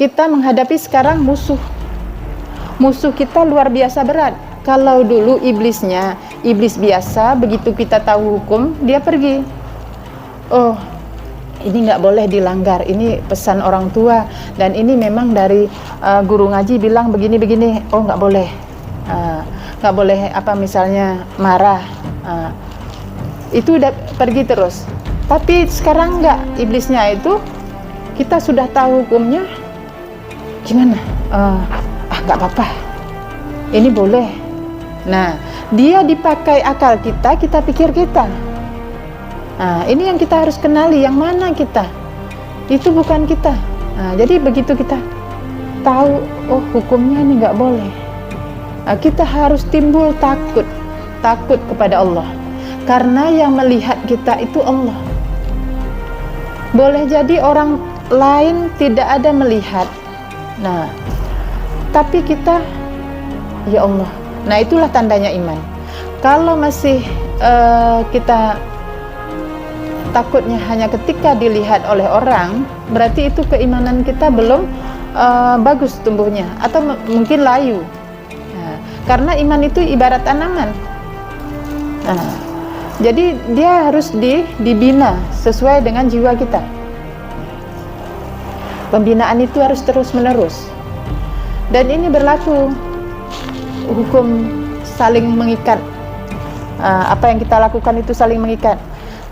kita menghadapi sekarang musuh kita luar biasa berat. Kalau dulu iblis biasa, begitu kita tahu hukum, dia pergi. Oh, ini nggak boleh dilanggar, ini pesan orang tua, dan ini memang dari guru ngaji bilang begini-begini. Oh, nggak boleh, nggak boleh apa misalnya marah. Itu udah pergi terus. Tapi sekarang nggak, iblisnya itu kita sudah tahu hukumnya, gimana? Nggak apa-apa, ini boleh. Nah, dia dipakai akal kita pikir kita. Nah, ini yang kita harus kenali, yang mana kita, itu bukan kita. Nah, jadi begitu kita tahu, oh hukumnya ini nggak boleh, kita harus timbul takut kepada Allah, karena yang melihat kita itu Allah. Boleh jadi orang lain tidak ada melihat, nah tapi kita, ya Allah. Nah, itulah tandanya iman. Kalau masih kita takutnya hanya ketika dilihat oleh orang, berarti itu keimanan kita belum bagus tumbuhnya, atau mungkin layu. Nah, karena iman itu ibarat tanaman. Nah, jadi dia harus dibina sesuai dengan jiwa kita. Pembinaan itu harus terus-menerus. Dan ini berlaku hukum saling mengikat. Apa yang kita lakukan itu saling mengikat.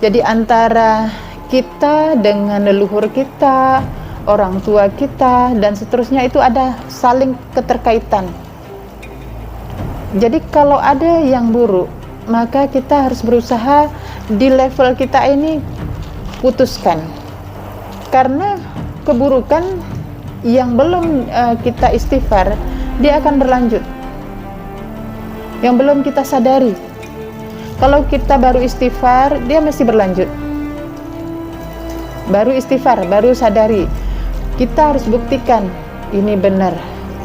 Jadi antara kita dengan leluhur kita, orang tua kita, dan seterusnya itu ada saling keterkaitan. Jadi kalau ada yang buruk, maka kita harus berusaha di level kita ini putuskan. Karena keburukan yang belum kita istighfar, dia akan berlanjut. Yang belum kita sadari. Kalau kita baru istighfar, dia masih berlanjut. Baru istighfar, baru sadari. Kita harus buktikan, ini benar.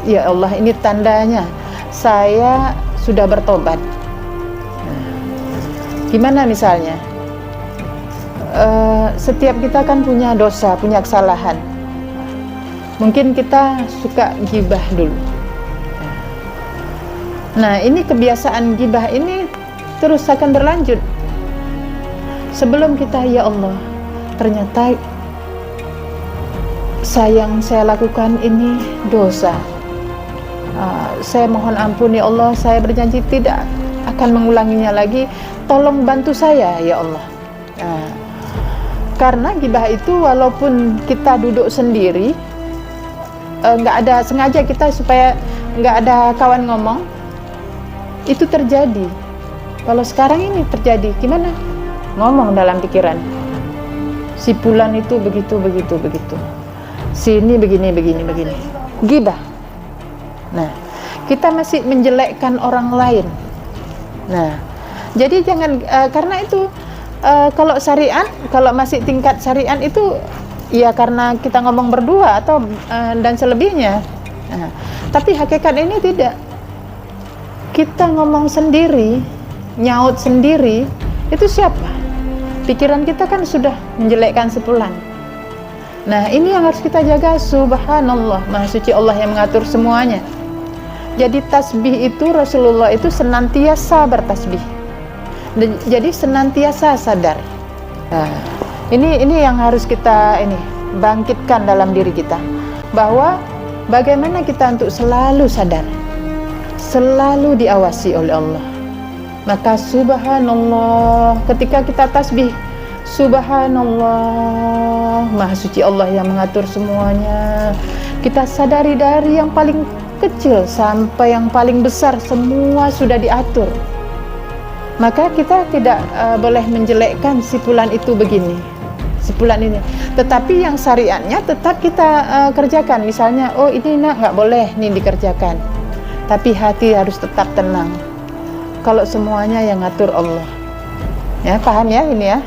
Ya Allah, ini tandanya saya sudah bertobat. Gimana misalnya? Setiap kita kan punya dosa, punya kesalahan. Mungkin kita suka gibah dulu. Nah, ini kebiasaan gibah ini terus akan berlanjut. Sebelum kita, ya Allah, ternyata yang saya lakukan ini dosa. Saya mohon ampun ya Allah, saya berjanji tidak akan mengulanginya lagi. Tolong bantu saya ya Allah. Karena gibah itu walaupun kita duduk sendiri, nggak ada sengaja kita supaya nggak ada kawan ngomong, itu terjadi. Kalau sekarang ini terjadi, gimana? Ngomong dalam pikiran, si fulan itu begitu, sini begini, gibah. Nah, kita masih menjelekkan orang lain. Nah, jadi jangan, karena itu kalau syariat, kalau masih tingkat syariat itu ya karena kita ngomong berdua atau dan selebihnya. Nah, tapi hakikat ini tidak. Kita ngomong sendiri, nyaut sendiri, itu siapa? Pikiran kita kan sudah menjelekkan sepulan. Nah, ini yang harus kita jaga. Subhanallah, Maha Suci Allah yang mengatur semuanya. Jadi tasbih itu, Rasulullah itu senantiasa bertasbih. Jadi senantiasa sadar. Nah, ini yang harus kita bangkitkan dalam diri kita, bahwa bagaimana kita untuk selalu sadar, selalu diawasi oleh Allah. Maka subhanallah, ketika kita tasbih, subhanallah, Maha Suci Allah yang mengatur semuanya. Kita sadari dari yang paling kecil sampai yang paling besar, semua sudah diatur. Maka kita tidak boleh menjelekkan si fulan itu begini, si fulan ini. Tetapi yang syariatnya tetap kita kerjakan. Misalnya, oh ini nggak boleh nih dikerjakan. Tapi hati harus tetap tenang. Kalau semuanya yang ngatur Allah. Ya, paham ya ini ya?